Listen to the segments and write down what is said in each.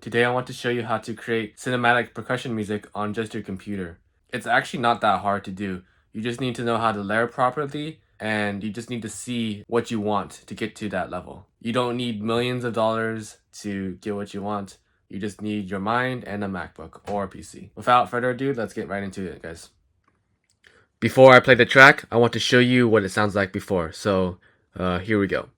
Today I want to show you how to create cinematic percussion music on just your computer. It's actually not that hard to do. You just need to know how to layer properly, and you just need to see what you want to get to that level. You don't need millions of dollars to get what you want. You just need your mind and a MacBook or a PC. Without further ado, let's get right into it, guys. Before I play the track, I want to show you what it sounds like before. So here we go.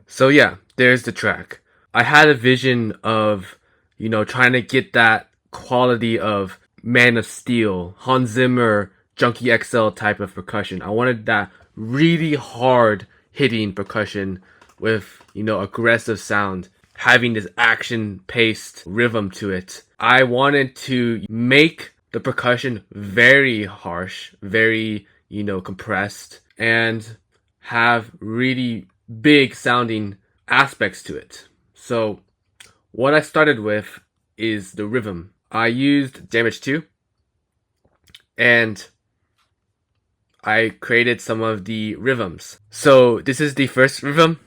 So yeah, there's the track. I had a vision of, trying to get that quality of Man of Steel, Hans Zimmer, Junkie XL type of percussion. I wanted that really hard hitting percussion with, aggressive sound, having this action paced rhythm to it. I wanted to make the percussion very harsh, very, compressed, and have really big sounding aspects to it. So what I started with is the rhythm. I used Damage 2 and I created some of the rhythms. So this is the first rhythm.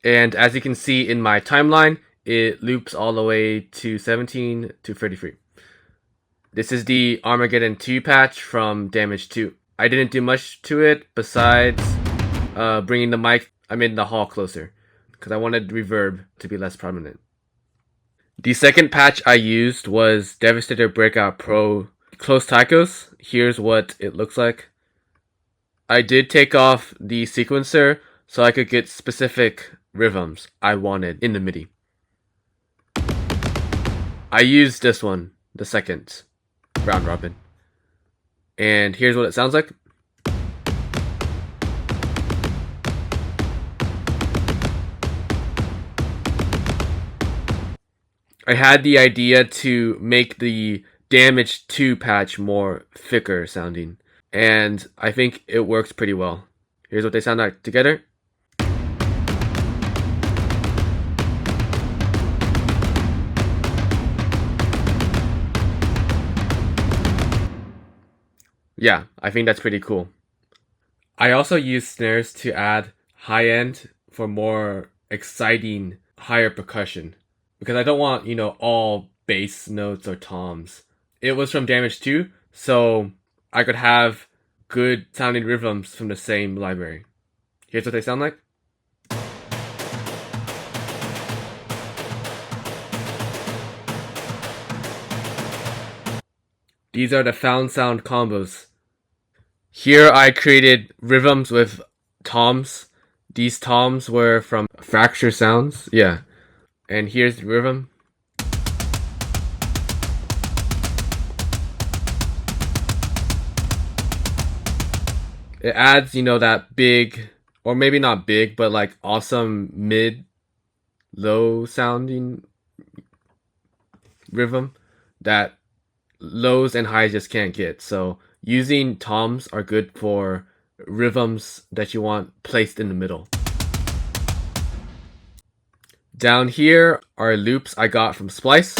And as you can see in my timeline, it loops all the way to 17 to 33. This is the Armageddon 2 patch from Damage 2. I didn't do much to it besides bringing the mic, the hall closer, because I wanted reverb to be less prominent. The second patch I used was Devastator Breakout Pro Close Taikos. Here's what it looks like. I did take off the sequencer so I could get specific rhythms I wanted in the MIDI. I used this one, the second round robin. And here's what it sounds like. I had the idea to make the Damage 2 patch more thicker sounding, and I think it works pretty well. Here's what they sound like together. Yeah, I think that's pretty cool. I also use snares to add high end for more exciting, higher percussion, because I don't want, all bass notes or toms. It was from Damage 2, so I could have good sounding rhythms from the same library. Here's what they sound like. These are the found sound combos. Here I created rhythms with toms. These toms were from Fracture Sounds. Yeah. And here's the rhythm. It adds, that big, or maybe not big, but like awesome mid-low sounding rhythm that lows and highs just can't get. So using toms are good for rhythms that you want placed in the middle. Down here are loops I got from Splice.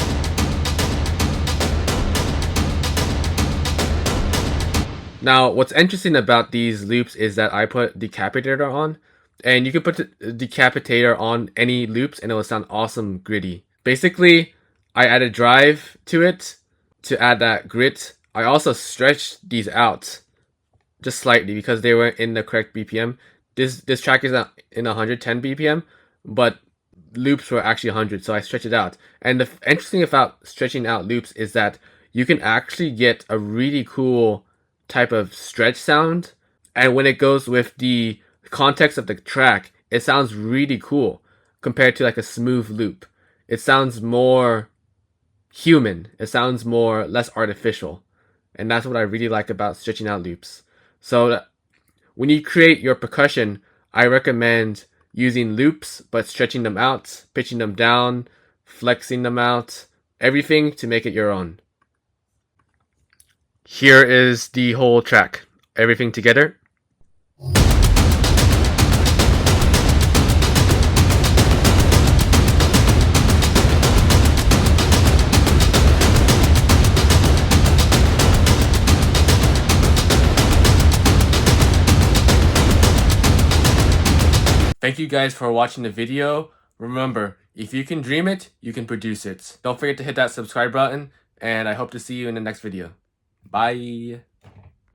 Now, what's interesting about these loops is that I put Decapitator on, and you can put the Decapitator on any loops and it will sound awesome gritty. Basically, I added drive to it to add that grit. I also stretched these out just slightly because they weren't in the correct BPM. This track is in 110 BPM, but loops were actually 100, so I stretched it out. And the interesting about stretching out loops is that you can actually get a really cool type of stretch sound, and when it goes with the context of the track, it sounds really cool compared to like a smooth loop. It sounds more human. It sounds more less artificial, and that's what I really like about stretching out loops. So when you create your percussion, I recommend using loops but stretching them out, pitching them down, flexing them out, everything to make it your own. Here is the whole track, everything together. Thank you guys for watching the video. Remember, if you can dream it, you can produce it. Don't forget to hit that subscribe button, and I hope to see you in the next video. Bye!